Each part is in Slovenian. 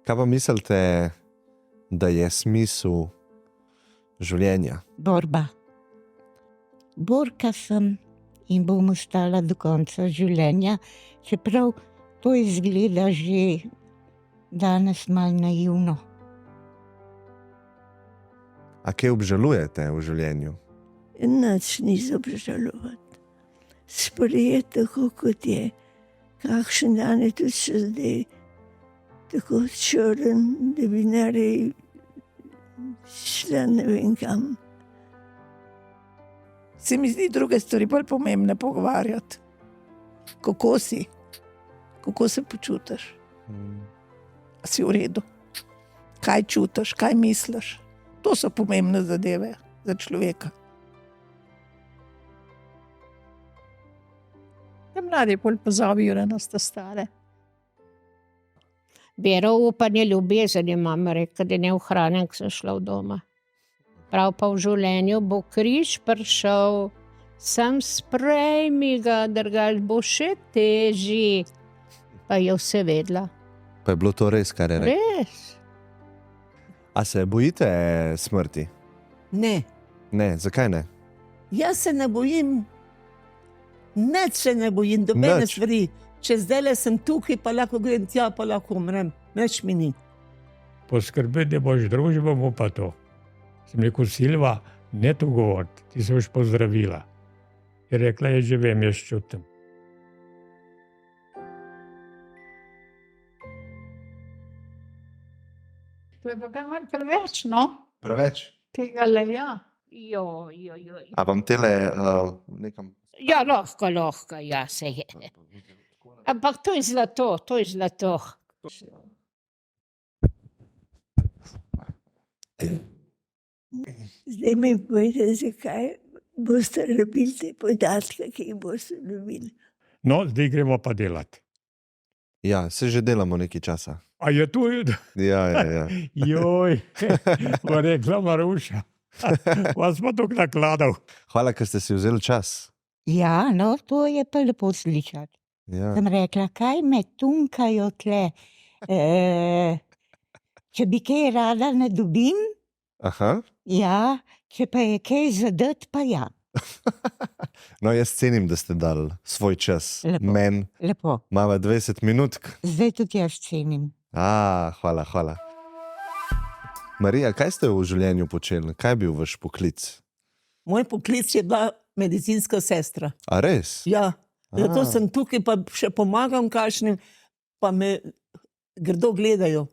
Kaj pa mislite, da je smisel življenja? Borba. Borka sem in bom ostala do konca življenja, čeprav to izgleda že danes malo naivno. A kaj obžalujete v življenju? Nič ni za obžalovati. Sprejeti tako, kot je. Kakšen dan je tudi še zdaj tako črn, da bi narej šla ne vem kam. Se mi zdi druge stvari bolj pomembne pogovarjati. Kako si? Kako se počutiš? A si v redu? Kaj čutiš? Kaj misliš? To so pomembne zadeve za človeka. Da mladi bolj pozabijo na nas stare. Vero, upanje, ljubezen imam, rekel, da ne ohranem, ko sem šla v doma. Prav pa v življenju bo križ prišel, sam sprejmi ga, drugač bo še težji. Pa je vse vedela. Pa je bilo to res, kar je rekel? Res. A se bojite smrti? Ne, Ne, zakaj ne? jaz se ne bojim, nič se ne bojim, dobene Nič. stvari. Če zdajle sem tukaj, pa lahko grem tja, pa lahko umrem. Nič mi ni. Poskrbeti, da boš družba, bo pa to. Sem rekel, Silva, ne to govoriti, ti se boš pozdravila. Je rekla, je že vem, jaz čutim. To je pa kaj malo preveč, no? Preveč. Tega leja. Joj. A vam tele nekam... Ja, lahko, ja, se je. Ampak to je zlato, to je zlato. Zdaj mi povejte, zakaj boste rabili te podatke, ki jih boste dobili. No, zdaj gremo pa delati. Ja, se že delamo nekaj časa. A je tu? Ja. Joj, bo rekla Maruša. Vas pa tukaj nakladal. Hvala, ker ste si vzeli čas. Ja, no, to je pa lepo slišati. Ja. Sem rekla, kaj me tunkajo tle. Če bi kaj rada, ne dobim, Aha. ja, če pa je kaj zadet, pa ja. No, jaz cenim, da ste dali svoj čas. Lepo. Men, Lepo. imava 20 minutk. Zdaj tudi jaz cenim. Hvala. Marija, kaj ste v življenju počeli? Kaj je bil vaš poklic? Moj poklic je bila medicinska sestra. A res? Ja, zato A. sem tukaj, pa še pomagam kakšnim, pa me grdo gledajo.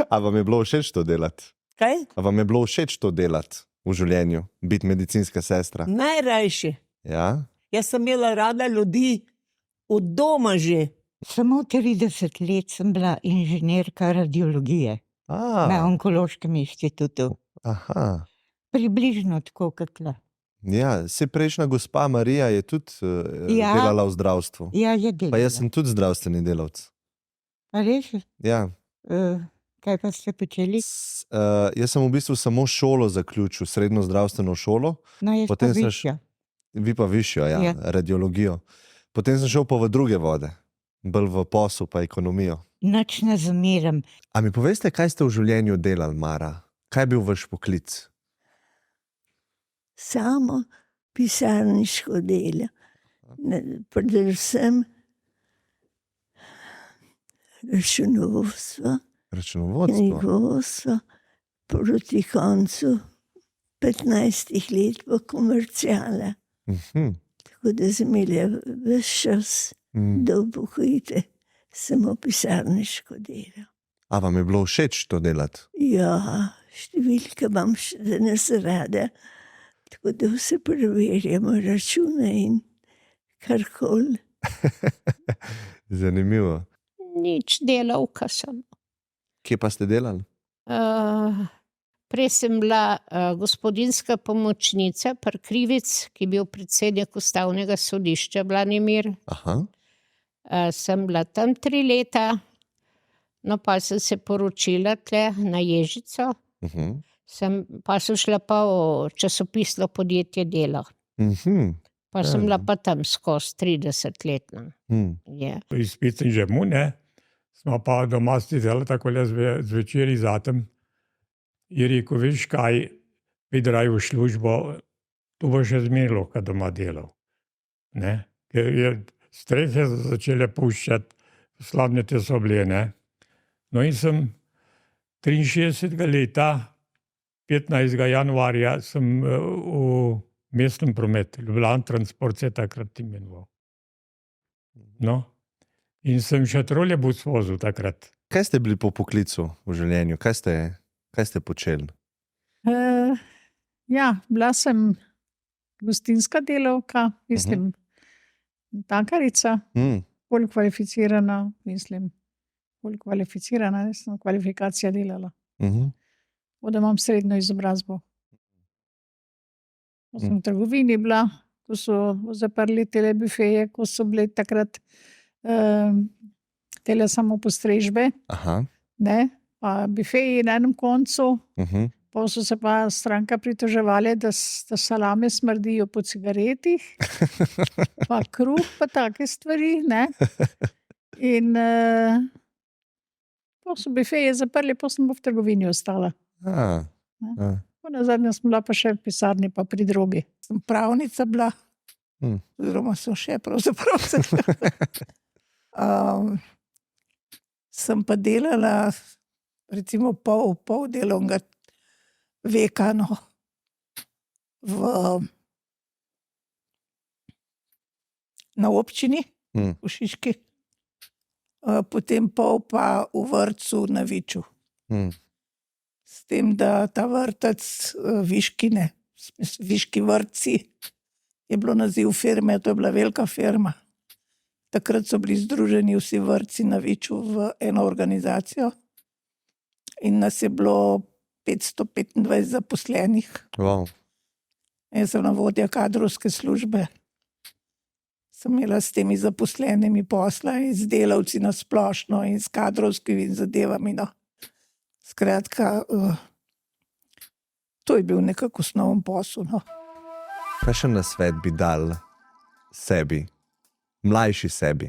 A vam je bilo všeč to delati? Kaj? A vam je bilo všeč to delati v življenju? Biti medicinska sestra? Najrajši. Ja? Jaz sem imela rada ljudi od doma že. Samo 30 let sem bila inženirka radiologije na Onkološkem inštitutu. Aha. Približno tako kot tle. Ja, se prejšnja gospa Marija je tudi Ja. delala v zdravstvu. Ja, je delala. Pa jaz sem tudi zdravstveni delavec. A res? Ja. Kaj pa ste počeli? Jaz sem v bistvu samo šolo zaključil, srednjo zdravstveno šolo. No, jaz Potem pa sem višja. Vi pa višjo, ja, Ja. radiologijo. Potem sem šel pa v druge vode, bolj v posel pa ekonomijo. Nič ne zamerim. A mi poveste, kaj ste v življenju delali, Mara? Kaj je bil vaš poklic? Samo pisarniško delo. Predvsem računovodstvo, Računovodstvo? knjigovodstvo, proti koncu 15 let pa komercijala. Tako da sem imela ves čas do upokojitve samo pisarniško delo. A vam je bilo všeč to delati? Ja, številke imam še danes rada, tako da vse preverjamo, račune in karkoli. Zanimivo. Nič delavka sem. Kje pa ste delali? Prej sem bila gospodinjska pomočnica pri Krivic, ki je bil predsednik ustavnega sodišča Branimir. Aha. Sem bila tam 3 leta, no pa sem se poročila tle na Ježico. Pa sem šla pa v časopisno podjetje Delo. Pa sem bila pa tam skozi 30 let. Izpit sem že mu, ne? smo pa doma stizali tako zvečer zatem. Je rekel, veš kaj, pridaj v službo, tu bo še zmerlo, kad doma delal. Ne? Ker je strehe začele puščati, slavnete so bile, ne. No in sem 63. leta, 15. januarja, sem v mestnem prometu, Ljubljana Transport se je takrat imenoval. No, in sem še trolejbus vozil takrat. Kaj ste bili po poklicu v življenju? Kaj ste počeli? Ja, bila sem gostinska delavka, mislim, tankarica, bolj kvalificirana, sem kvalifikacija delala. Da imam srednjo izobrazbo. Sem v trgovini bila, ko so zaprli tele bifeje, ko so bile takrat tele samopostrežbe, ne, pa bifeji na enem koncu, pa so se pa stranka pritoževali, da salame smrdijo po cigaretih, pa kruh, pa take stvari, ne. In pa so bifeje zaprli, pa sem pa v trgovini ostala. Nazadnje sem bila pa še v pisarni, pa pri drogi. Sem pravnica bila, oziroma sem še pravzaprav. Sem pa delala recimo pol delovnega veka, no, na občini v Šiški, potem pol pa v vrtcu na Viču. S tem, da ta vrtec Viški vrtci je bilo naziv firme, to je bila velika firma. Takrat so bili združeni vsi vrtci na Viču v eno organizacijo in nas je bilo 525 zaposlenih. Wow. Jaz sem vodja kadrovske službe. Sem imela s temi zaposlenimi posla in z delavci na splošno in s kadrovskimi zadevami, no. Skratka, to je bil nekako osnoven posel, no. Kakšen nasvet bi dal sebi, mlajši sebi?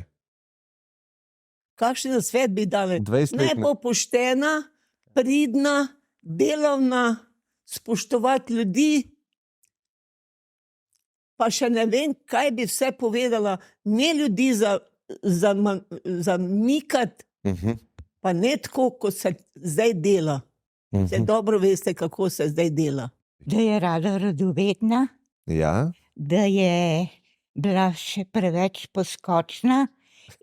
Kakšen nasvet bi dal? 20 let Naj bo poštena, pridna, delovna, spoštovati ljudi, pa še ne vem, kaj bi vse povedala, ne ljudi zamikati, pa ne tako, kot se zdaj dela. Se dobro veste, kako se zdaj dela. Da je rada radovedna, Ja? da je bila še preveč poskočna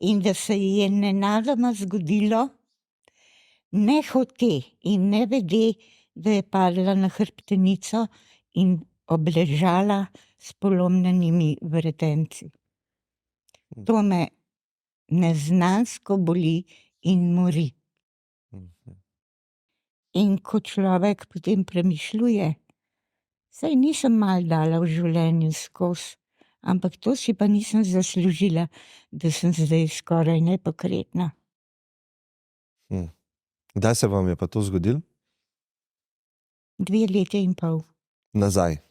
in da se ji je nenadoma zgodilo, ne hote in ne vede, da je padla na hrbtenico in obležala s polomljenimi vretenci. To me neznansko boli in mori. In ko človek potem premišljuje, saj nisem malo dala v življenju skozi, ampak to si pa nisem zaslužila, da sem zdaj skoraj nepokretna. Kdaj se vam je pa to zgodilo? 2 leta in pol. Nazaj.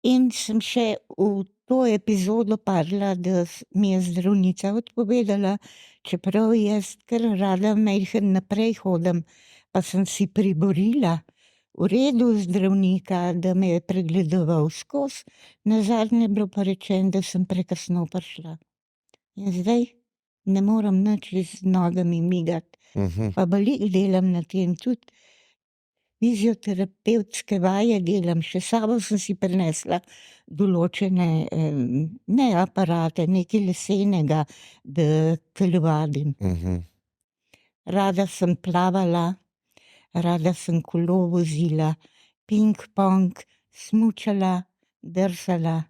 In sem še v to epizodo padla, da mi je zdravnica odpovedala, čeprav jaz kar rada majhen naprej hodim, pa sem si priborila v redu zdravnika, da me je pregledoval skozi, nazadnje je bilo pa rečeno, da sem prekasno prišla. In zdaj ne moram nič z nogami migati, pa veliko delam na tem, tudi fizioterapevtske vaje delam, še sabo sem si prinesla določene, ne aparate, nekaj lesenega, da telovadim. Rada sem plavala, rada sem kolo vozila, ping-pong, smučala, drsala,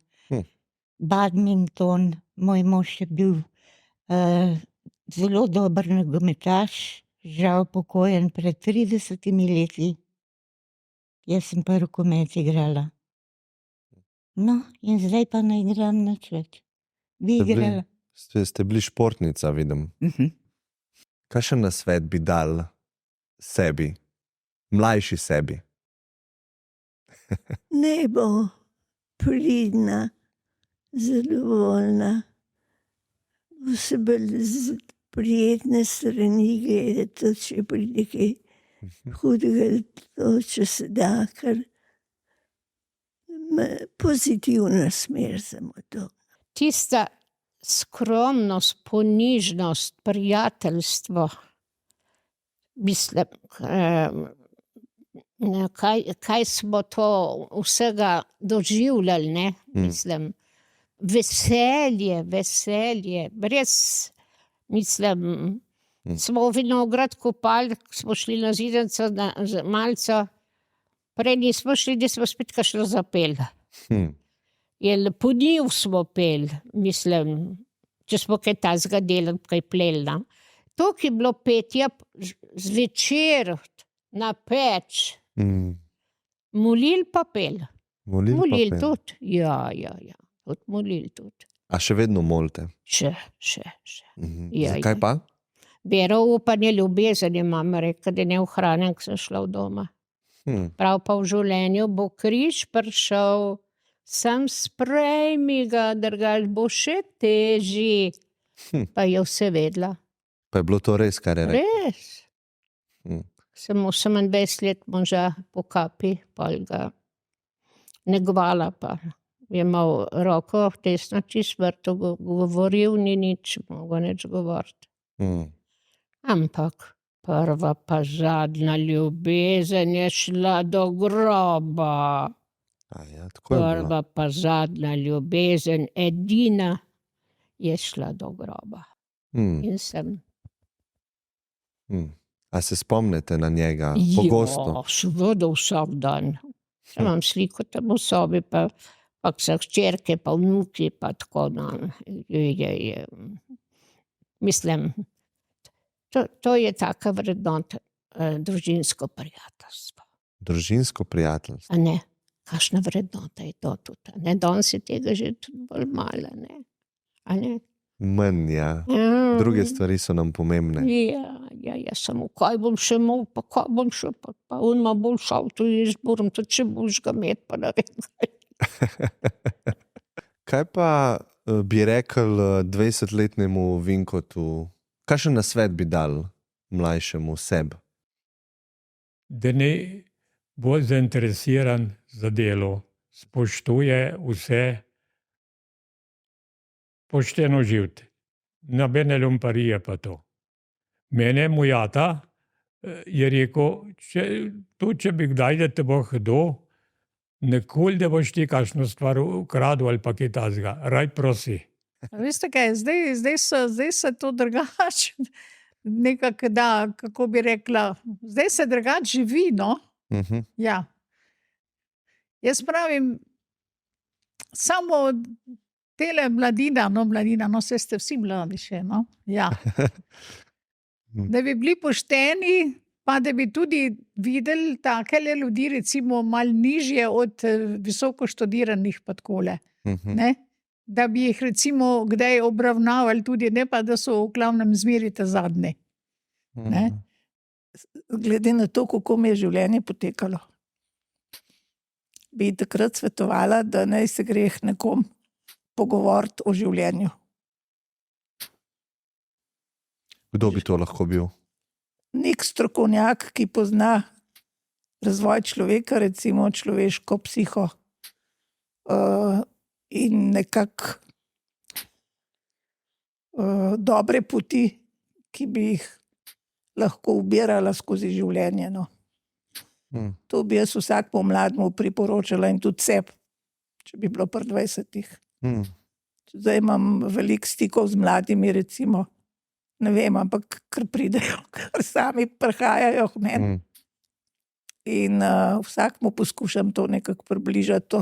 badminton, moj mož je bil zelo dober nogometaš, žal pokojen pred 30 leti. Jaz sem pa rokomet igrala. No, in zdaj pa ne igram nič več. Bi igrala. Ste bili športnica, vidim. Kakšen nasvet bi dal sebi, mlajši sebi? Naj bo pridna, zadovoljna, prijetne strani gledati, če pride kaj hudega, to, če se da, ker pozitivna smer samo to. Tista skromnost, ponižnost, prijateljstvo, mislim, kaj smo to vsega doživljali, ne? Mislim, veselje, brez, mislim, smo vinograd kopali, smo šli na Zidanco, na Malco, prej nismo šli, da smo spet kakšno zapeli. Po njiv smo peli, mislim, če smo kaj tazga delali, kaj pleli. Toliko je bilo petja zvečer na peč, molil pa pel. Molil tudi, ja, tudi molil tudi. A še vedno molite? Še. Zakaj pa? Vero, upanje, ljubezen je mama rekla, da ne ohranim, ko sem šla v doma. Prav pa v življenju bo križ prišel, sam sprejmi ga, drugač bo še težji. Pa je vse vedela. Pa je bilo to res, kar je rekla? Res. Sem 28 let moža po kapi, pa ga negovala pa. Je imel roko tesno čist vrto, govoril ni nič, mogel nič govoriti. Ampak prva pa zadnja ljubezen je šla do groba. Prva pa zadnja ljubezen, edina, je šla do groba. In sem... A se spomnite na njega pogosto? Ja, seveda vsak dan. Imam sliko tam v sobi, pa vse hčerke, pa vnuki, pa tako. Mislim, to je taka vrednota, družinsko prijateljstvo. Družinsko prijateljstvo? A ne, kakšna vrednota je to tudi. Ne, danes je tega že tudi bolj malo, ne. A ne? Manj, ja. Druge stvari so nam pomembne. Ja, samo kaj bom še imel, pa kaj bom še, pa on ima boljš avto, jaz moram tudi še boljš ga imeti, pa ne vem kaj. Kaj pa bi rekel 20-letnemu Vinkotu, kakšen nasvet bi dal mlajšemu sebi? Da ne bo zainteresiran za delo, spoštuje vse, pošteno živeti. Nobene lumparije pa to. Mene moj ata je rekel, če bi kdaj, da te bo hudo, nikoli da boš ti kakšno stvar ukradel ali pa kaj tazga. Raj prosi. Veste kaj, zdaj se to drugače, nekako da, kako bi rekla, zdaj se drugače živi, no? Ja. Jaz pravim, samo tele mladina, vse ste vsi mladi še, no? Ja. Da bi bili pošteni, pa da bi tudi videli takele ljudi, recimo malo nižje od visoko študiranih pa takole, ne? Da bi jih recimo kdaj obravnavali tudi, ne pa da so v glavnem zmeri ta zadnji. Ne? Glede na to, kako mi je življenje potekalo, bi takrat svetovala, da naj se greh nekom pogovoriti o življenju. Kdo bi to lahko bil? Nek strokovnjak, ki pozna razvoj človeka, recimo človeško psiho, in nekako dobre poti, ki bi jih lahko ubirala skozi življenje. No. To bi jaz vsakmu mlademu priporočala in tudi sebi, če bi bilo pri 20-ih. Zdaj imam veliko stikov z mladimi, recimo, ne vem, ampak kar pridejo, kar sami prihajajo k meni. In vsakmu poskušam to nekako približati,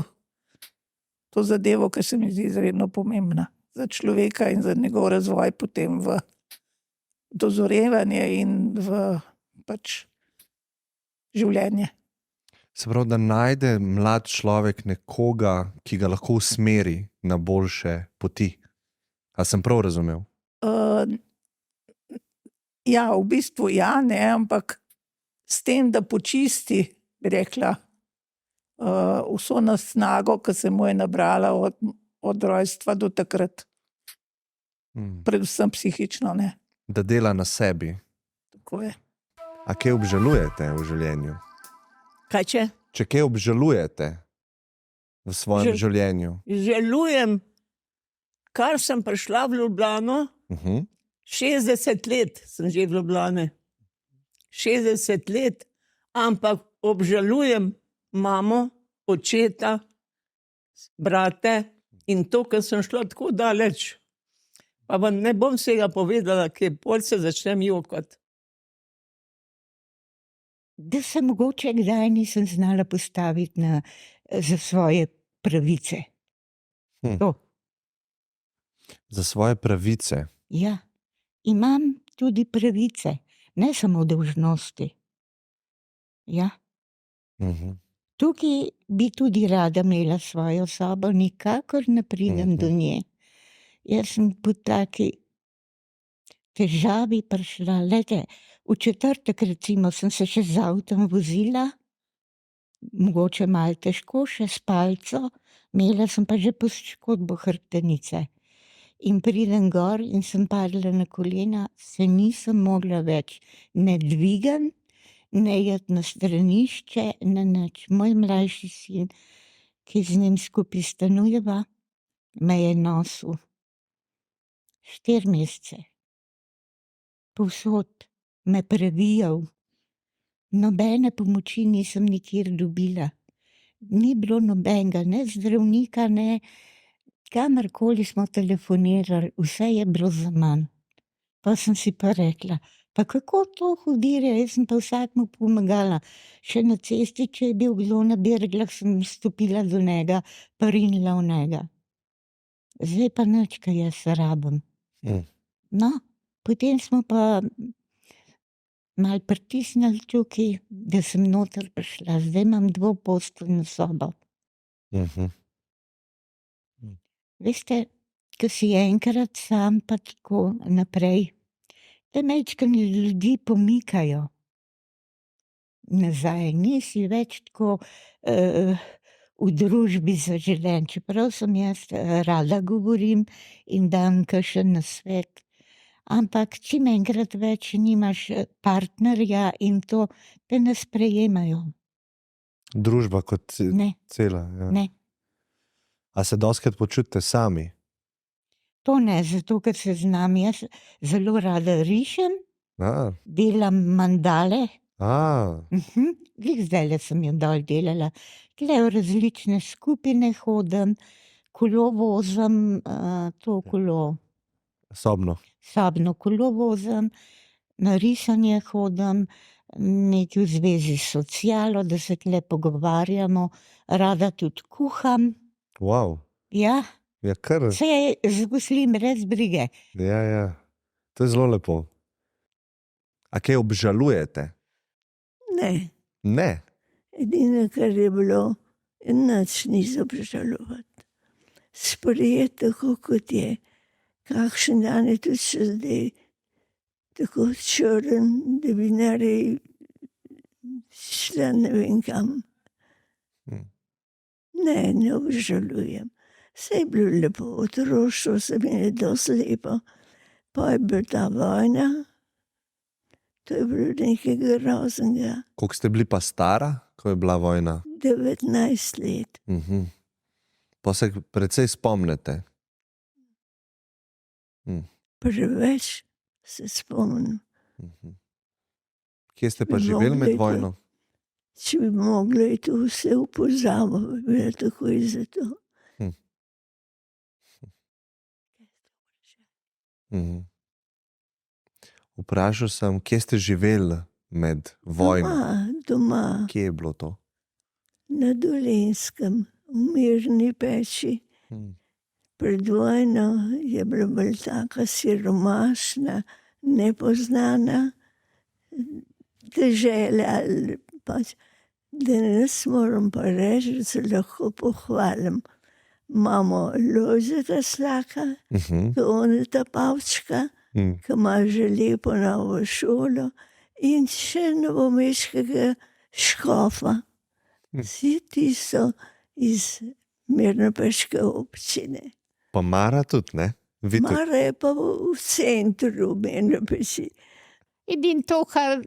to zadevo, ki se mi zdi izredno pomembna za človeka in za njegov razvoj potem v dozorevanje in v pač življenje. Se pravi, da najde mlad človek nekoga, ki ga lahko usmeri na boljše poti. A sem prav razumel? Ja, v bistvu ja, ne, ampak s tem, da počisti, bi rekla, vso nasnago, ki se mu je nabrala od rojstva do takrat. Predvsem psihično, ne. da dela na sebi. Tako je. A kaj obžalujete v življenju? Kaj če? Če kaj obžalujete v svojem življenju? Žalujem, kar sem prišla v Ljubljano, 60 let sem že v Ljubljani. 60 let, ampak obžalujem mamo, očeta, brate in to, ker sem šla tako daleč. Pa vam ne bom vsega povedala, ker pol se začnem jokati. Da se mogoče kdaj nisem znala postaviti za svoje pravice. To. Za svoje pravice. Ja, imam tudi pravice, ne samo dolžnosti. Ja. Tukaj bi tudi rada imela svojo sobo, nikakor ne pridem do nje. Jaz sem po taki težavi prišla. Glejte, v četrtek recimo sem se še z avtom vozila, mogoče malo težko, še s palco, imela sem pa že poškodbo hrbtenice. In pridem gor in sem padla na kolena, se nisem mogla več ne dvigati, ne iti na stranišče, ne nič. Moj mlajši sin, ki z njim skupaj stanujeva, me je nosil 4 mesece. Povsod me previjal. Nobene pomoči nisem nikjer dobila. Ni bilo nobenega, ne zdravnika, ne kamorkoli smo telefonirali, vse je bilo zaman. Pa sem si pa rekla, pa kako to hodire, jaz sem pa vsakmu pomagala. Še na cesti, če je bil kdo na berglah, sem stopila do njega, pa rinila v njega. Zdaj pa nič, kaj jaz rabim. No, potem smo pa malo pritisnili tukaj, da sem noter prišla. Zdaj imam 2-posteljno sobo. Veste, ko si enkrat sam pa tako naprej, da majčkeno ljudi pomikajo nazaj. Nisi več tako v družbi zaželen, čeprav sem jaz rada govorim in dam kakšen nasvet. Ampak čim enkrat več nimaš partnerja in to, te ne sprejemajo. Družba kot Ne, cela. Ja. ne. A se dostikrat počutite sami? To ne, zato ker se znam. Jaz zelo rada rišem, delam mandale. Glih zdajle sem jo dol delala. Tule v različne skupine hodim, kolo vozim, to kolo. Sobno kolo vozim, na risanje hodim, nekaj v zvezi s socialo, da se tule pogovarjamo, rada tudi kuham. Wow. Ja, Ja, kar. se zaposlim brez brige. Ja. To je zelo lepo. A kaj obžalujete? Ne. Ne. Edino, kar je bilo, nič ni za obžalovati. Sprejeti tako, kot je. Kakšen dan je tudi še zdaj tako črn, da bi narej šla ne vem kam. Ne obžalujem. Vse je bilo lepo, otroštvo se mi je dosti lepo. Pa je bila ta vojna, to je bilo nekaj groznega. Koliko ste bili pa stara, ko je bila vojna? 19 let. Pa se precej spomnite. Preveč se spomnim. Kje ste pa živeli med vojno? Če bi mogli to vse v pozabo, bi bilo takoj za to. Vprašal sem, kje ste živeli med vojno? Doma. Kje je bilo to? Na Dolenjskem, v Mirni peči. Pred vojno je bila bolj taka siromašna, nepoznana dežela. Pač, danes moram pa reči, da se lahko pohvalim. Imamo Lojzeta Slaka, Toneta Pavčka, ki ima že lepo novo šolo in še novomeškega škofa. Vsi ti so iz Mirnopeške občine. Pa Mara tudi, ne? Vi tudi. Mara je pa v centru, meni pa si. Edino to, kar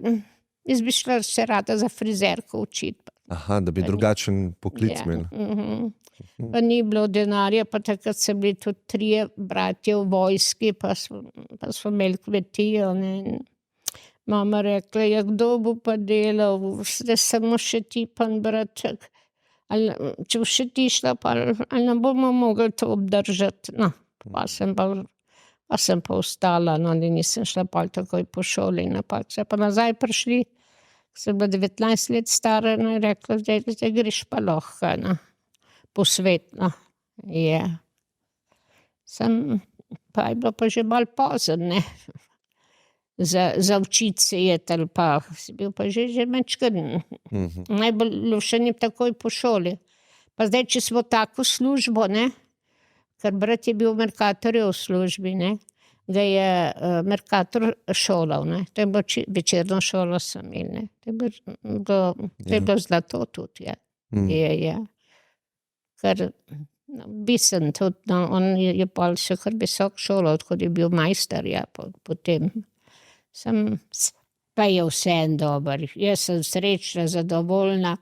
jaz bi šla še rada za frizerko učiti. Aha, da bi drugačen poklic imeli. Pa ni bilo denarja, pa takrat so bili tudi 3 bratje v vojski, pa smo imeli kmetijo. Ne. Mama rekla, ja, kdo bo pa delal, zdaj samo še ti pa bratek. Če bo še ti šla, pa ali ne bomo mogli to obdržati. No, pa sem pa ostala, no, da nisem šla pa takoj po šoli. No, pa se pa nazaj prišli, sem bila 19 let stara, no, in rekla, zdaj greš pa lahko, no, po svet, no. Je. Pa je bilo pa že malo pozno, ne. Za učiti se je ali pa si bil pa že mečken. Najbolj še ni takoj po šoli. Pa zdaj, če smo tako službo, ne, ker brat je bil v Mercatorju v službi, ne, ga je Mercator šolal, ne, to je bilo večerno šolo so imeli, ne, to je bilo zlato tudi, ja. Je. Ker Bisen tudi, no, on je pa še kar visok šolal, tako je bil majster, ja, potem. Pa je vseeno dober. Jaz sem srečna, zadovoljna.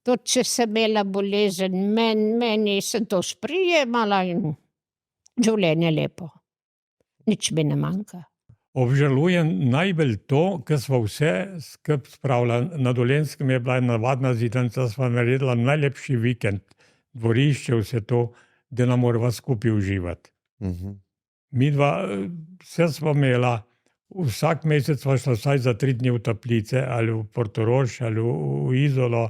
Tudi če sem imela bolezen, meni sem to sprijemala in življenje lepo. Nič mi ne manjka. Obžalujem najbolj to, ker smo vse skupaj spravila. Na Dolenjskem je bila navadna zidanica, sva naredila najlepši vikend. Dvorišče, vse to, da nam morava skupaj uživati. Midva, vse smo imela, vsak mesec sva šla vsaj za 3 dni v Toplice, ali v Portorož, ali v Izolo,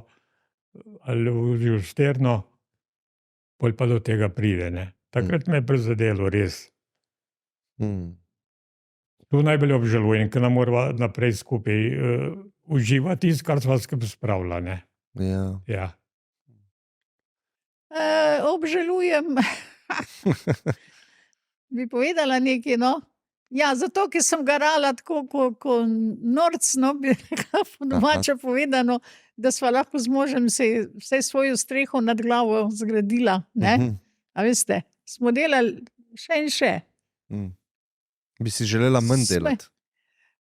ali v Žusterno, pol pa do tega pride, ne. Takrat me je prizadelo, res. To najbolj obžalujem, ker nam morava naprej skupaj uživati, kar sva skupaj spravila, ne. Ja. Obžalujem. Bi povedala nekaj, no? Ja, zato, ker sem garala tako, ko norc, no, bi rekla po domače povedano, da sva lahko z možem vse svojo streho nad glavo zgradila, ne? A veste, smo delali še in še. Bi si želela manj delati?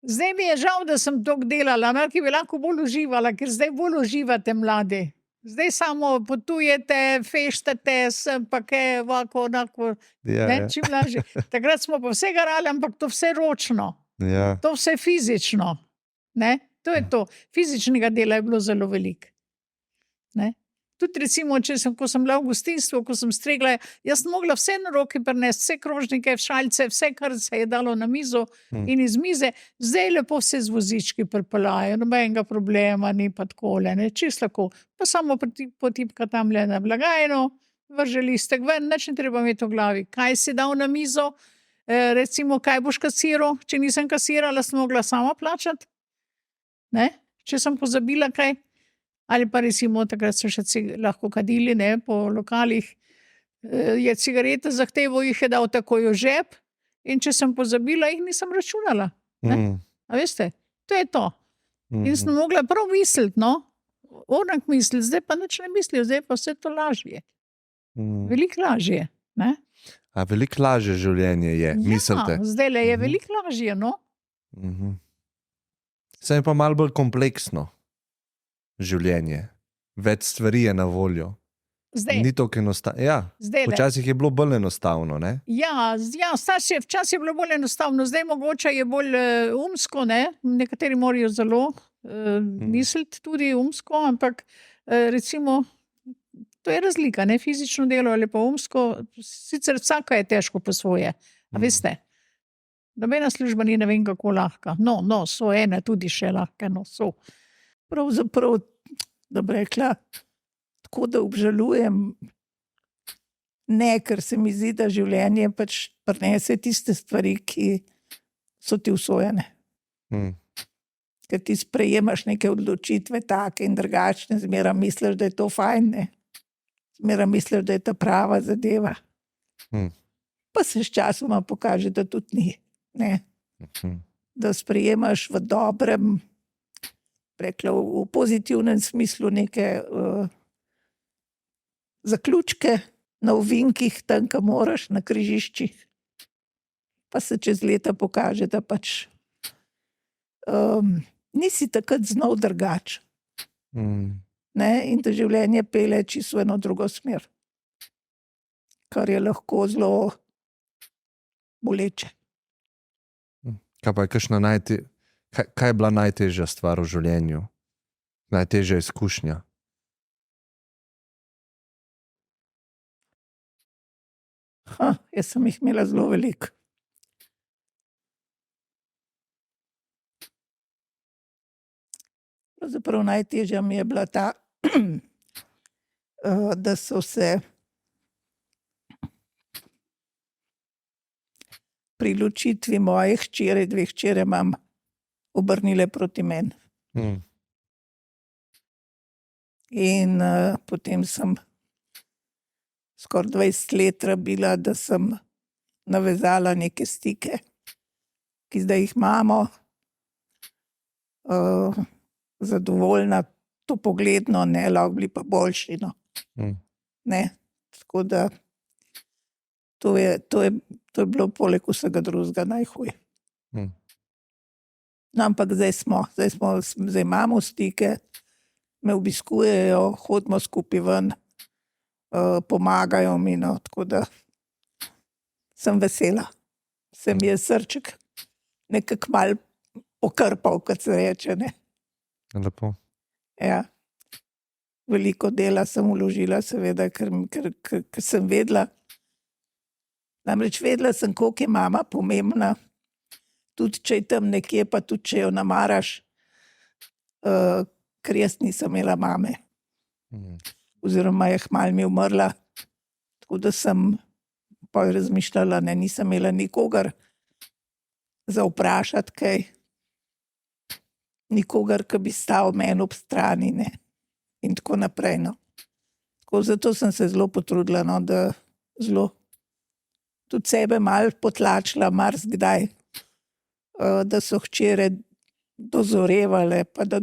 Zdaj mi je žal, da sem toliko delala, ki bi lahko bolj uživala, ker zdaj bolj uživate mladi. Zdaj samo potujete, feštate, sem pa kaj, ovako, onako, ne, čim lažje. Takrat smo pa vse garali, ampak to vse ročno. To vse fizično. Ne? To je to. Fizičnega dela je bilo zelo veliko. Ne? Tudi recimo, ko sem bila v gostinstvu, ko sem stregla, jaz sem mogla vse na roki prinesti, vse krožnike, šaljce, vse, kar se je dalo na mizo in iz mize, zdaj lepo vse z vozički pripeljajo, nobenega problema, ni pa takole, ne, čisto tako. Pa samo potipka tamle na blagajno, vrže listek ven, nič ne treba imeti v glavi. Kaj si dal na mizo, recimo, kaj boš kasiral, če nisem kasirala, sem mogla sama plačati, ne, če sem pozabila kaj. Ali pa recimo, takrat so še lahko kadili, ne, po lokalih, je cigarete zahteval, jih je dal takoj v žep in če sem pozabila, jih nisem računala. A veste, to je to. In sem mogla prav misliti, no, onak misliti, zdaj pa nič ne mislijo, zdaj pa vse to lažje. Veliko lažje, ne. A veliko lažje življenje je, mislite? Ja, zdajle je veliko lažje, no. Saj je pa malo bolj kompleksno. Življenje. Več stvari je na voljo. Zdaj. Ni toliko enostavno. Ja, včasih je bilo bolj enostavno, ne? Ja, včasih je bilo bolj enostavno, zdaj mogoče je bolj umsko, ne? Nekateri morajo zelo misliti tudi umsko, ampak recimo, to je razlika, ne? Fizično delo ali pa umsko, sicer vsaka je težko po svoje, a veste? Nobena služba ni ne vem kako lahka. No, so ene tudi še lahke, no, so. Pravzaprav, da bi rekla, tako da obžalujem, ne, ker se mi zdi, da življenje pač prinese tiste stvari, ki so ti usojene. Ker ti sprejemaš neke odločitve take in drugačne, zmeraj misliš, da je to fajn, ne. Zmeraj misliš, da je ta prava zadeva. Pa se sčasoma pokaže, da tudi ni, ne. Da sprejemaš v dobrem, rekla, v pozitivnem smislu neke zaključke na ovinkih, tam, ko moraš, na križiščih. pa se čez leta pokaže, da pač nisi takrat znal drugače. Ne? In da življenje pele čisto v eno drugo smer, kar je lahko zelo boleče. Kaj pa je kaj je bila najtežja stvar v življenju? Najtežja izkušnja? Jaz sem jih imela zelo veliko. Pravzaprav najtežja mi je bila ta, da so se pri ločitvi moje hčere, 2 hčere imam, obrnile proti meni. In potem sem skoraj 20 let rabila, da sem navezala neke stike, ki zdaj jih imamo. Zadovoljna to pogledno, ne, lahko bili pa boljši, no. Ne, tako da to je bilo poleg vsega drugega najhuje. No, ampak zdaj imamo stike, me obiskujejo, hodimo skupaj ven, pomagajo mi, no, tako da sem vesela. Se mi je srček nekako malo pokrpal, kot se reče, ne. Lepo. Ja. Veliko dela sem vložila, seveda, ker sem vedela. Namreč vedela sem, koliko je mama pomembna, tudi če je tam nekje, pa tudi če jo namaraš, ker jaz nisem imela mame. Oziroma je kmalu mi umrla, tako da sem pa razmišljala, ne, nisem imela nikogar za vprašati kaj, nikogar, ki bi stal meni ob strani, ne, in tako naprej, no. Tako zato sem se zelo potrudila, no, da zelo tudi sebe malo potlačila, marsikdaj, da so hčere dozorevale, pa da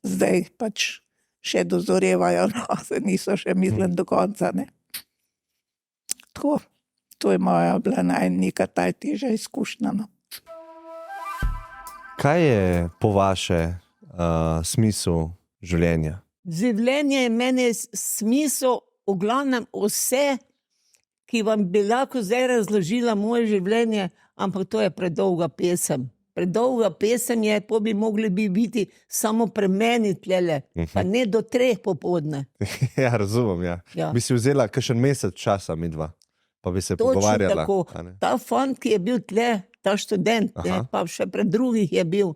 zdaj pač še dozorevajo, no, se niso še mislim do konca, ne. Tako, to je moja bila neka najtežja izkušnja, no. Kaj je po vaše smisel življenja? Življenje je meni smisel, v glavnem vse, ki vam bi lahko zdaj razložila moje življenje, ampak to je predolga pesem. Predolga pesem je, po bi mogli biti samo pri meni tlele, pa ne do 3 popoldne. Ja, razumem, ja. Ja. Bi si vzela kakšen mesec časa midva, pa bi se Točno pogovarjala. tako. a ne? Ta fant, ki je bil tle, ta študent, ne, Aha. pa še pred drugih je bil,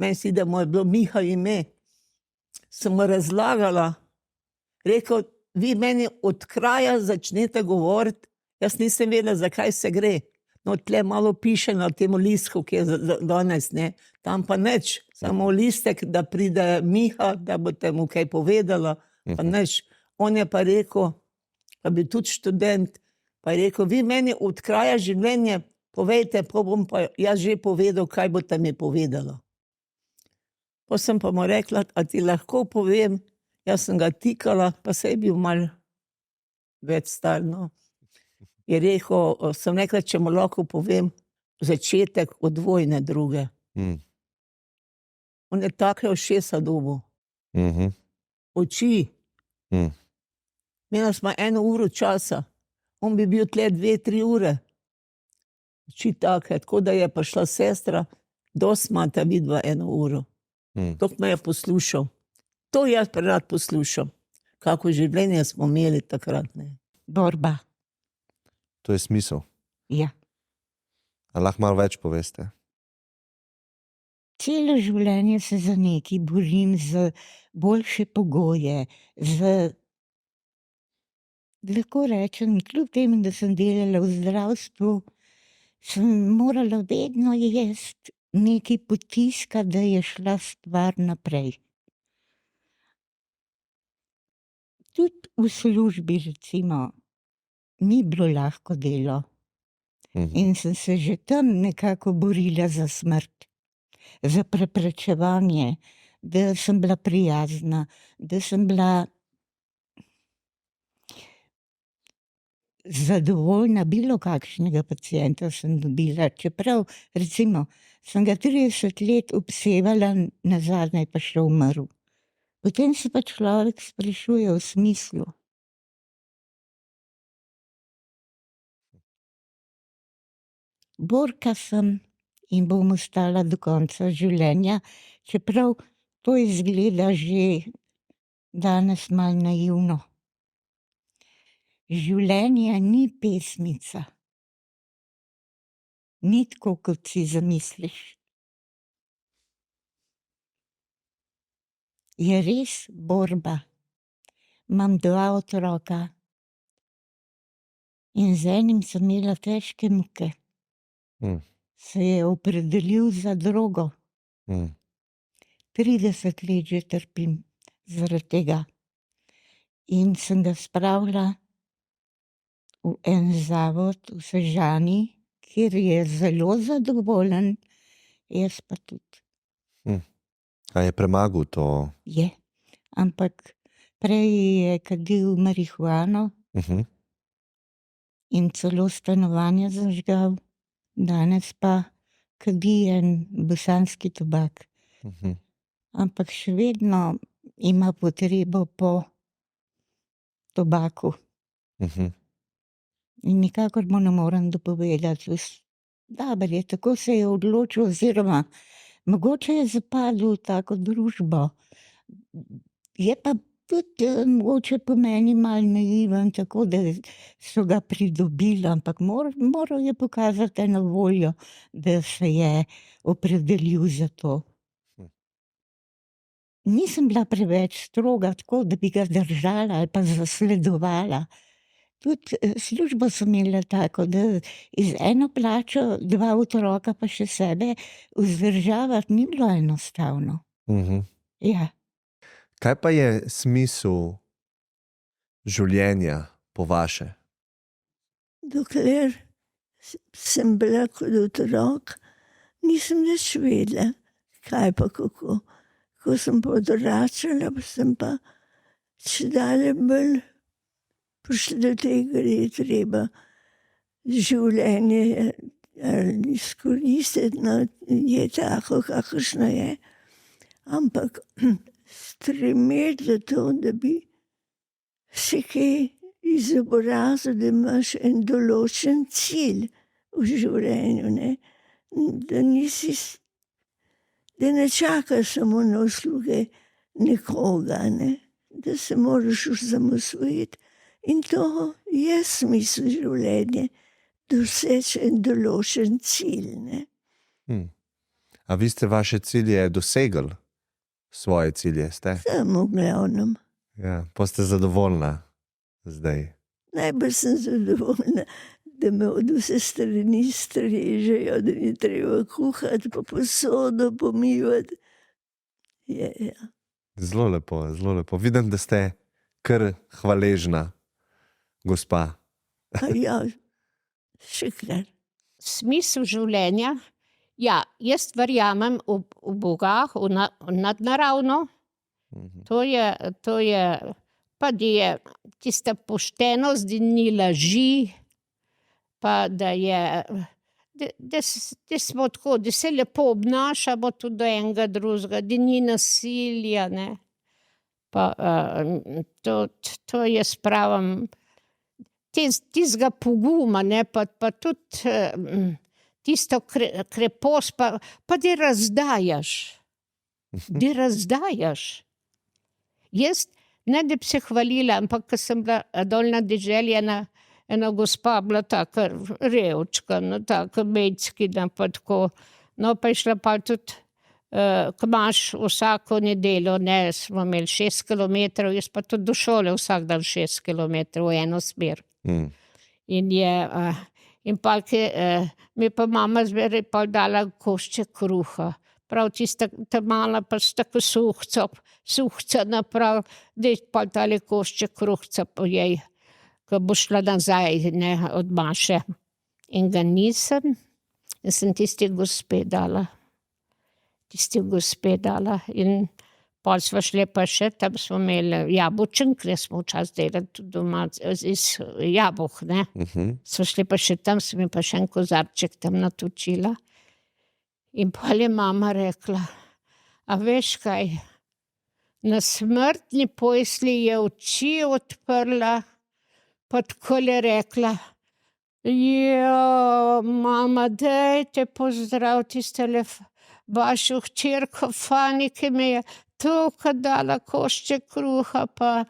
meni si, da mu je bilo Miha ime, sem mu razlagala, rekel, vi meni od kraja začnete govoriti, jaz nisem vedela, zakaj se gre. No, tle malo piše na tem listku, ki je danes, ne, tam pa nič, samo listek, da pride Miha, da boste mu kaj povedala, pa nič. On je pa rekel, pa bi tudi študent, pa je rekel, vi meni od kraja življenja povejte, pa bom pa jaz že povedal, kaj boste mi povedala. Pa sem pa mu rekla, a ti lahko povem, jaz sem ga tikala, pa se je bil malo več star, no. Je rekel, sem rekla, če mu lahko povem začetek od vojne druge. On je take ušesa dobil, oči. Imela smo 1 uro časa, on bi bil tle 2-3 ure. Oči take, tako da je prišla sestra, dosti imata vidva 1 uro. Tok me je poslušal. To jaz rad poslušam. Kako življenje smo imeli takrat, ne. Borba. To je smisel. Ja. A lahko malo več poveste? Celo življenje se za nekaj borim, za boljše pogoje, lahko rečem, kljub temu, da sem delala v zdravstvu, sem morala vedno jesti nekaj potiska, da je šla stvar naprej. Tudi v službi, recimo, ni bilo lahko delo. In sem se že tam nekako borila za smrt, za preprečevanje, da sem bila prijazna, da sem bila zadovoljna bilo kakšnega pacienta sem dobila, čeprav recimo sem ga 30 let obsevala, nazadnje pa še umrl. Potem se pa človek sprašuje o smislu. Borka sem in bom ostala do konca življenja, čeprav to izgleda že danes malo naivno. Življenje ni pesmica. Ni tako, kot si zamisliš. Je res borba. Imam 2 otroka in z enim sem imela težke muke. Se je opredelil za drogo. 30 let že trpim zaradi tega. In sem ga spravila v en zavod v Sežani, kjer je zelo zadovoljen, jaz pa tudi. A je premagal to? Je, ampak prej je kadil marihuano in celo stanovanje zažgal, danes pa kadi en bosanski tobak. Ampak še vedno ima potrebo po tobaku. In nikakor mu ne morem dopovedati. Dober je, tako se je odločil, oziroma mogoče je zapadel v tako družbo. Je pa tudi mogoče po meni malo naiven, tako da so ga pridobili, ampak moral je pokazati eno voljo, da se je opredelil za to. Nisem bila preveč stroga, tako da bi ga držala ali pa zasledovala. Tudi službo sem imela tako, da z eno plačo 2 otroka pa še sebe vzdržavati ni bilo enostavno. Ja. Kaj pa je smisel življenja po vaše? Dokler sem bila kot otrok, nisem nič vedela, kaj pa kako. Ko sem pa odraščala, sem pa čedalje bolj prišla do tega, da je treba življenje izkoristiti, no, je tako, kakršno je. Ampak stremeti za to, da bi se kaj izobrazil, da imaš en določen cilj v življenju, ne? Da ne čakaš samo na usluge nekoga, ne? Da se moraš osamosvojiti. In to je smisel življenja, doseči en določen cilj, ne? A vi ste vaše cilje dosegli? Svoje cilje ste? Samo v glavnem. Ja, pa ste zadovoljna zdaj? Najbolj sem zadovoljna, da me od vse strani strežejo, da ni treba kuhati, pa posodo pomivati. Ja. Zelo lepo, zelo lepo. Vidim, da ste kar hvaležna gospa. Ja, še kar. Smisel življenja? Ja, jaz verjamem v Boga, v nadnaravno. To je, pa da je tista poštenost, da ni laži, pa da je, da smo tako, da se lepo obnašamo tudi do enega drugega, da ni nasilja, ne. Pa to jaz pravim, tistega poguma, ne, pa tudi tisto krepost, pa da razdajaš. Da razdajaš. Jaz, ne da bi se hvalila, ampak ko sem bila dol na deželi, ena gospa bila taka revčka, no, taka mejckina, pa tako. No, pa je šla pa tudi, ko imaš vsako nedeljo, ne, smo imeli 6 kilometrov, jaz pa tudi do šole vsak dan 6 kilometrov v eno smer. In je, in pa mi je pa mama zmeraj pa dala košček kruha. Prav tista ta mala pa s tako suhca naprav, da je pa dali košček kruhca pojej, ko bo šla nazaj, ne, od Maše. In ga nisem, in sem tisti gospe dala. In Pol smo šli pa še, tam smo imeli jabolčenke, smo včasih delali tudi doma iz jabolk, ne. Smo šli pa še tam, sem jim pa še en kozarček tam natočila. In pol je mama rekla, a veš kaj, na smrtni postelji je oči odprla, pa takole rekla, mama, dajte pozdraviti tistele vašo hčerko Fani, ki mi je toliko dala košček kruha, pa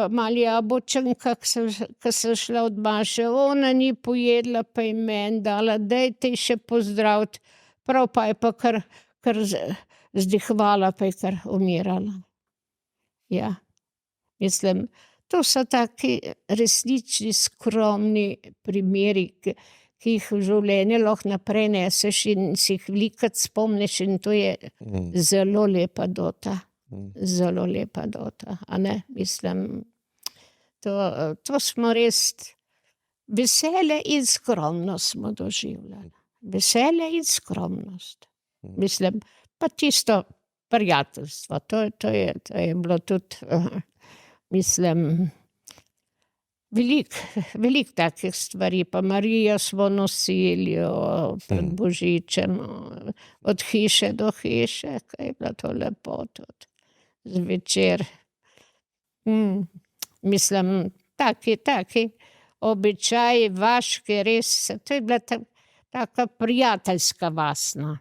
malo jabolčenka, ko sem šla od Maše, ona ni pojedla, pa je meni dala, dajte ji še pozdraviti. Prav pa je pa kar zdihvala, pa je kar umirala. Ja, mislim, to so taki resnični, skromni primeri, ki jih v življenju lahko naprej neseš in si jih velikokrat spomniš, in to je zelo lepa dota. Zelo lepa dota, a ne? Mislim, to smo res veselje in skromnost smo doživljali. Veselje in skromnost. Mislim, pa tisto prijateljstvo, to je bilo tudi, mislim, veliko takih stvari, pa Marijo smo nosili pred Božičem, od hiše do hiše, kaj je bilo to lepo tudi zvečer. Mislim, taki običaji vaški, res, to je bila taka prijateljska vas, no.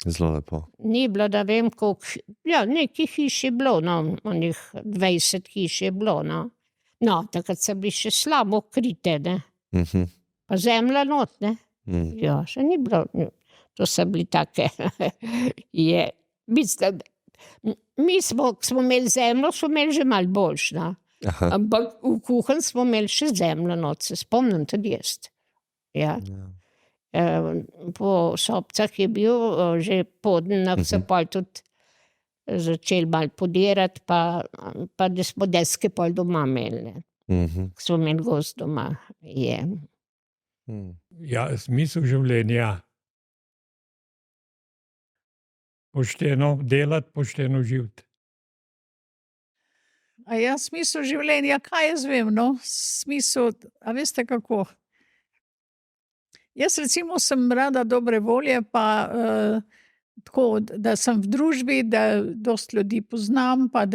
Zelo lepo. Ni bilo, da vem koliko, nekaj hiš je bilo, no, onih 20 hiš je bilo, no. No, takrat so bili še slabo krite, ne. Pa zemlja not, ne. Ja, še ni bilo, to so bili take, mislim, mi smo imeli zemljo, smo imeli že malo boljš, no. Ampak v kuhinji smo imeli še zemljo not, se spomnim tudi jaz. Ja. Po sobcah je bil že poden, so pol tudi začeli malo podirati, pa da smo deske pol doma imeli, ne. Smo imeli gozd doma, je. Ja, smisel življenja. Pošteno delati, pošteno živeti. A ja, smisel življenja, kaj jaz vem, no? Smisel, a veste kako? Jaz recimo sem rada dobre volje, pa tako, da sem v družbi, da dosti ljudi poznam, pa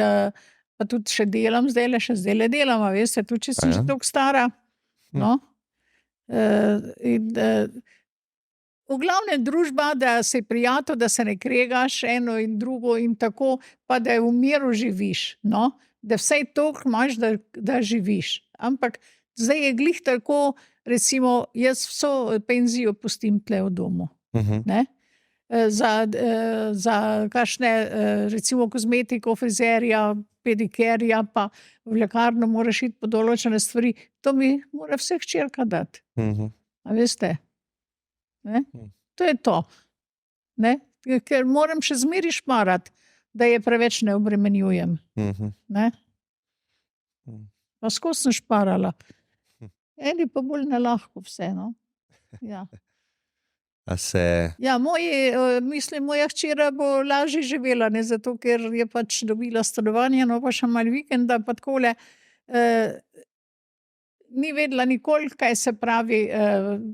tudi še delam, zdajle delam, a veste, tudi če sem že toliko stara. No. V glavnem družba, da si prijatelj, da se ne kregaš eno in drugo in tako, pa da v miru živiš, no. Da vsaj toliko imaš, da živiš. Ampak zdaj je glih tako, recimo, jaz vso penzijo pustim tle v domu. Ne? Za kakšne, recimo, kozmetiko, frizerja, pedikerja, pa v lekarno moraš iti po določene stvari. To mi mora vse hčerka dati. A veste? Ne? To je to. Ne? Ker moram še zmeri šmarati, da je preveč ne obremenjujem. Ne? Pa skozi sem šparala. Eni pa bolj nelahko vse, no. Ja. A se... Ja, moja hčera bo lažje živela, ne, zato ker je pač dobila stanovanje, no pa še malo vikenda, pa takole, ni vedela nikoli, kaj se pravi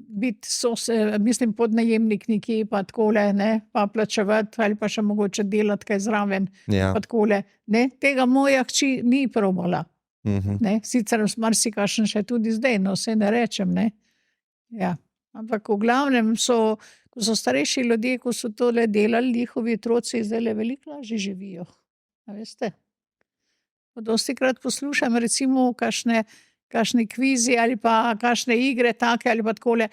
biti podnajemnik nekje, pa takole, ne, pa plačevati, ali pa še mogoče delati kaj zraven, pa takole, ne, tega moja hči ni probala. Ne, sicer marsikašen še tudi zdaj, no, se ne rečem, ne. Ja, ampak v glavnem ko so starejši ljudje, ko so tole delali, njihovi otroci zdajle veliko lažje živijo. A veste? Dostikrat poslušam recimo kakšne kvizi ali pa kakšne igre take ali pa takole,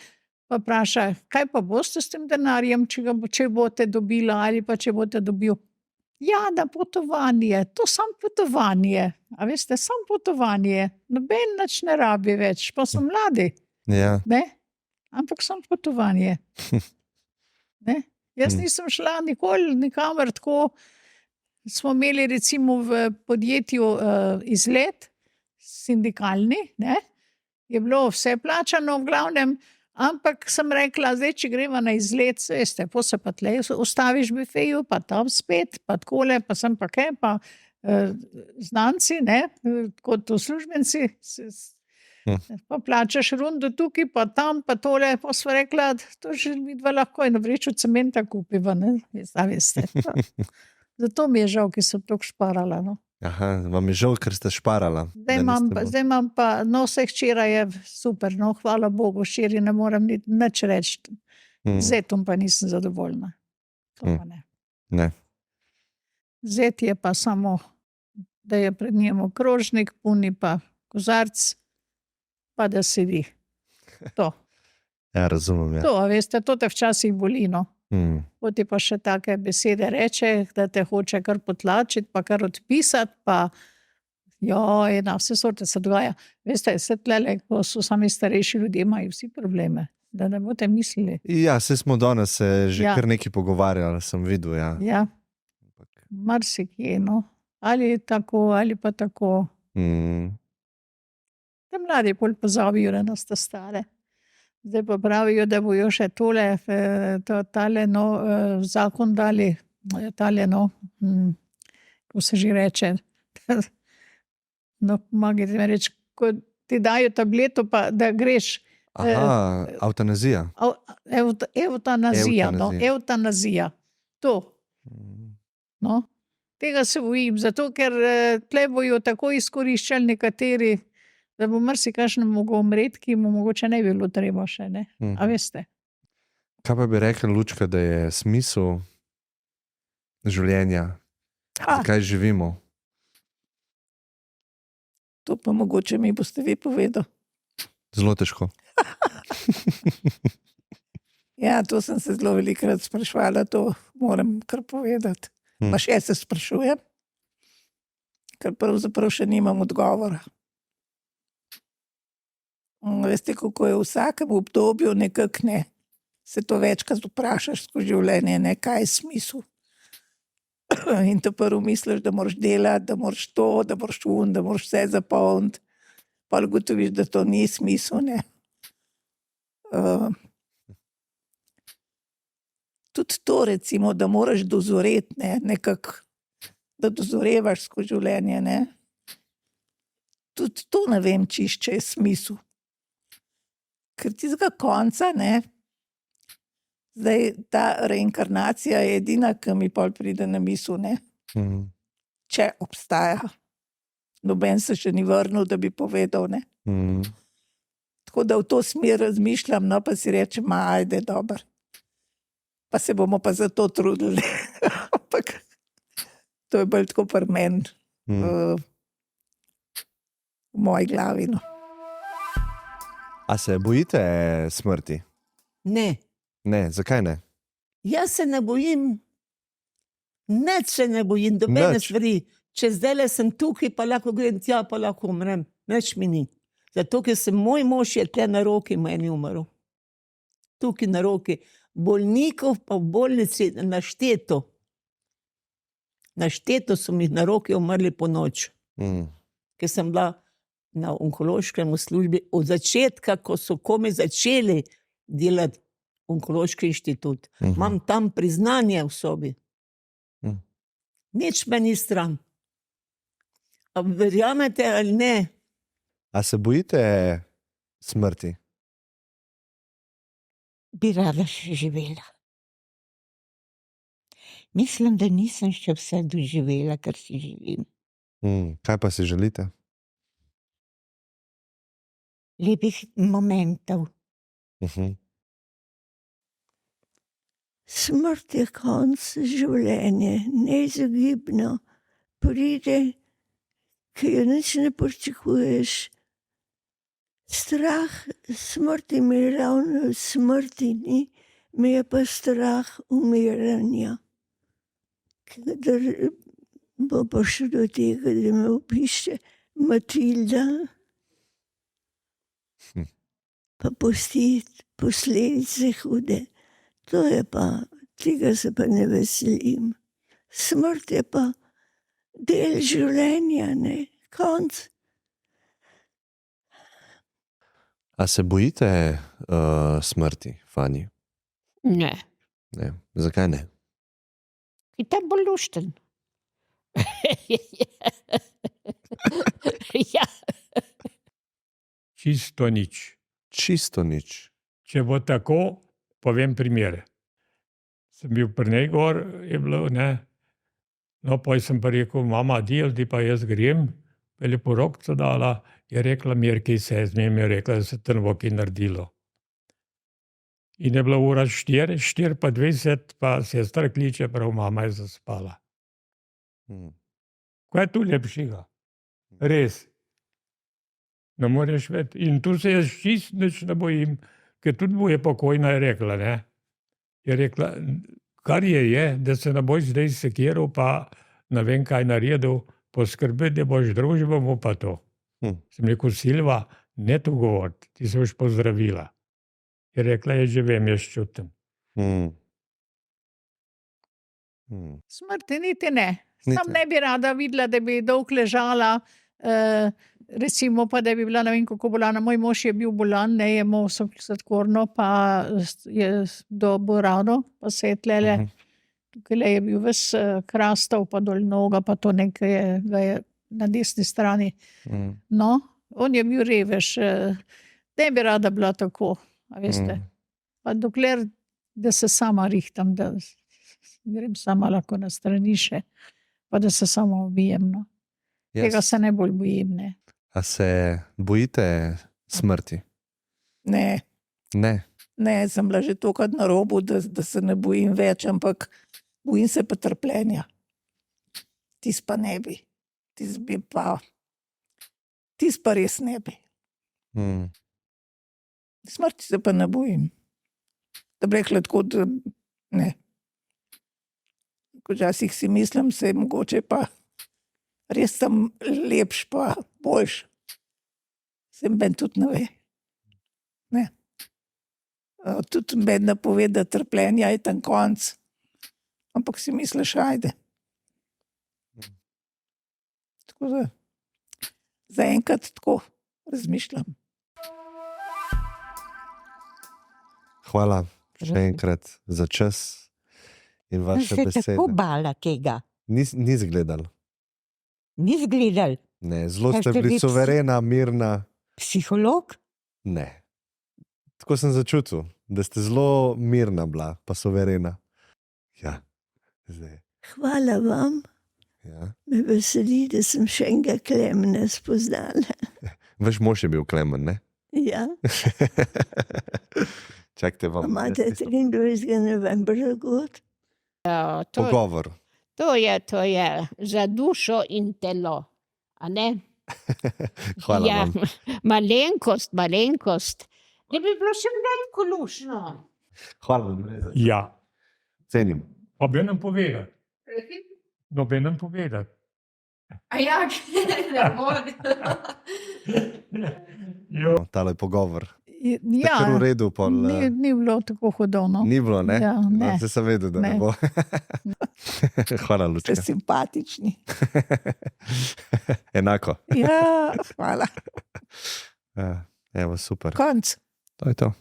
pa vpraša, kaj pa boste s tem denarjem, če boste dobila ali pa če boste dobil. Ja, na potovanje, to samo potovanje. A veste, samo potovanje. Noben nič ne rabi več, pa so mladi. Ja. Ne? Ampak samo potovanje. Ne? Jaz nisem šla nikoli nikamor tako. Smo imeli recimo v podjetju izlet, sindikalni, ne? Je bilo vse plačano v glavnem, Ampak sem rekla, zdaj, če gremo na izlet, veste, po se pa tle ustaviš v bifeju, pa tam spet, pa takole, pa sem pa kaj, pa znanci, ne, kot uslužbenci, pa plačaš rundo tukaj, pa tam, pa tole, pa sva rekla, to že midva lahko eno vrečo cementa kupiva, ne, veste. Zato mi je žal, ki sem toliko šparala, no. Aha, vam je žal, ker ste šparala. Zdaj imam pa, no, vse hčera je super, no, hvala Bogu, hčeri ne morem nič reči. Zetom pa nisem zadovoljna. To pa ne. Ne. Zet je pa samo, da je pred njim okrožnik, puni pa kozarc, pa da sedi. To. Ja, razumem, ja. To, a veste, to te včasih boli, no. Poti pa še take besede reče, da te hoče kar potlačiti, pa kar odpisati, pa joj, na vse sorte se dogaja. Veste, vse tlele, ko so sami starejši ljudje, imajo vsi probleme, da ne boste mislili. Ja, se smo danes se že kar nekaj pogovarjali, sem videl, ja. Ja, marsikje, no. Ali tako, ali pa tako. Te mladi pol pozabijo, da nas stare. Zdaj pa pravijo, da bojo še tole, tale, no, zakon dali, tale, no, ko se že reče, no, pomagajte mi reči, ko ti dajo tableto, pa da greš. Aha, eutanazija. Eutanazija, no, eutanazija. To. No, tega se bojim, zato ker tle bojo tako izkoriščali nekateri, da bo marsikakšen mogel umreti, ki mu mogoče ne bi bilo treba še, ne? A veste? Kaj pa bi rekla, Lučka, da je smisel življenja? Zakaj živimo? To pa mogoče mi boste vi povedal. Zelo težko. Ja, to sem se zelo velikokrat spraševala, to moram kar povedati. Pa še se sprašujem, ker pravzaprav še nimam odgovora. Veste, kako je v vsakem obdobju nekako ne. Se to večkrat vprašaš skozi življenje, ne, kaj je smisel. In to prvo misliš, da moraš delati, da moraš to, da moraš da moraš vse zapolniti. Pa ugotoviš, da to ni smisel, ne. Tudi to recimo, da moraš dozoreti, ne, nekako, da dozorevaš skozi življenje, ne. Tudi to ne vem čisto, če je smisel. Ker tistega konca, ne, zdaj ta reinkarnacija je edina, ki mi pol pride na misel, ne, če obstaja. Noben se še ni vrnil, da bi povedal, ne. Tako da v to smer razmišljam, no, pa si rečem, ajde, dober. Pa se bomo pa za to trudili. Ampak to je bolj tako pri meni, v moji glavi, no. A se bojite smrti? Ne. Ne, zakaj ne? Jaz se ne bojim, nič se ne bojim, dobene stvari. Če zdajle sem tukaj, pa lahko grem tja, pa lahko umrem. Nič mi ni. Zato, ker sem moj mož je tle na roki meni umrl. Tukaj na roki. Bolnikov pa v bolnici našteto. Našteto so mi na roki umrli po noč. Ker sem bila na onkološkem službi od začetka, ko so komaj začeli delati onkološki inštitut. Imam tam priznanje v sobi. Nič me ni stran. A verjamete ali ne? A se bojite smrti? Bi rada še živela. Mislim, da nisem še vse doživela, kar si želim. Kaj pa si želite? Lepih momentov. Smrt je konc življenja, neizogibno. Pride, ki jo nič ne pričakuješ. Strah smrti mi ravno smrti ni, mi je pa strah umiranja. Kadar bo prišlo do tega, da me opiše Matilda, pa pusti posledice hude. To je pa, tega se pa ne veselim. Smrt je pa del življenja, ne, konc. A se bojite smrti, Fani? Ne, Ne. Zakaj ne? je tam bolj lušten. Ja. Čisto nič. Čisto nič. Če bo tako, povem primer. Sem bil pri njej gor, je bilo, ne. No, poj sem pa rekel, mama, deldi pa jaz grem, je lepo rokco dala, je rekla, Mirki se z njim, je rekla, da se tam bo kaj naredilo. In je bila ura 4:20, pa sestra kliče, prav mama je zaspala. Kaj je tu lepšega? Res. Ne moreš več. In tu se jaz čist nič ne bojim, ker tudi bo je pokojna je rekla, ne. Je rekla, kar je, da se ne boš zdaj sekiral, pa ne vem kaj naredil, poskrbi, da boš družbo, bo pa to. Sem rekel, Silva, ne to govoriti, ti se boš pozdravila. Je rekla, jaz že vem, jaz čutim. Smrti niti ne. Sam ne bi rada videla, da bi dolgo ležala, recimo pa, da bi bila, ne vem kako bolana. Moj mož je bil bolan, ne je imel sladkorno, pa je do Borano, pa se je tlele, tukaj je bil ves krastav, pa dol noga, pa to nekaj ga je na desni strani. No, on je bil revež. Ne bi rada bila tako, a veste. Pa dokler, da se sama rihtam, da grem sama lahko na straniše, pa da se sama ubijem, no. Tega se ne bolj bojim, ne. A se bojite smrti? Ne. Ne. Ne, sem bila že tokrat na robu, da se ne bojim več, ampak bojim se pa trpljenja. Tis pa ne bi. Tis pa res ne bi. Smrti se pa ne bojim. Da bi rekla tako, da ne. Včasih si mislim, se mogoče pa res sem lepš pa boljš. Se ben tudi ne ve. Ne. Tudi ben ne pove, da trpljenja je tam konc. Ampak si misliš, ajde. Tako da zaenkrat tako razmišljam. Hvala še enkrat za čas in vaše Se besede. tako bala tega. Ni zgledal. Ni zgledal. Ne, zelo Kaj ste ste bili vi suverena, mirna. Psiholog? Ne. Tako sem začutil, da ste zelo mirna bila, pa suverena. Ja, zdaj. Hvala vam. Ja. Me veseli, da sem še enega Klemena spoznala. Vaš mož je bil Klemen, ne? Ja, Čakajte vam. imate 23. novembra god? Ja, to, Pogovor. to je za dušo in telo, a ne? Hvala Ja, vam. malenkost. Ne bi bilo še veliko lušno. Hvala vam. res. Ja, Cenim. pa bi nam povedati. Nobenem povedati. A ja, ne bo. Jo. Tale pogovor. Ja, Kar v redu, pol, ni bilo tako hodovno. ni bilo, ne? Ja, ne. No, sem vedel, da ne Ne. bo. Hvala, Ste Lučka. simpatični. Enako. Ja, hvala. Ja, evo, super. Konc. To je to.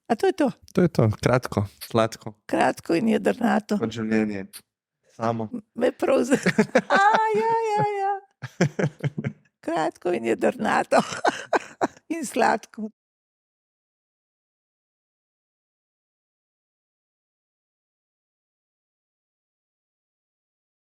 A to je to. To je to. Kratko, sladko. Kratko in jedrnato. Kot življenje. Samo. Me prav ja. Kratko in jedrnato. In sladko.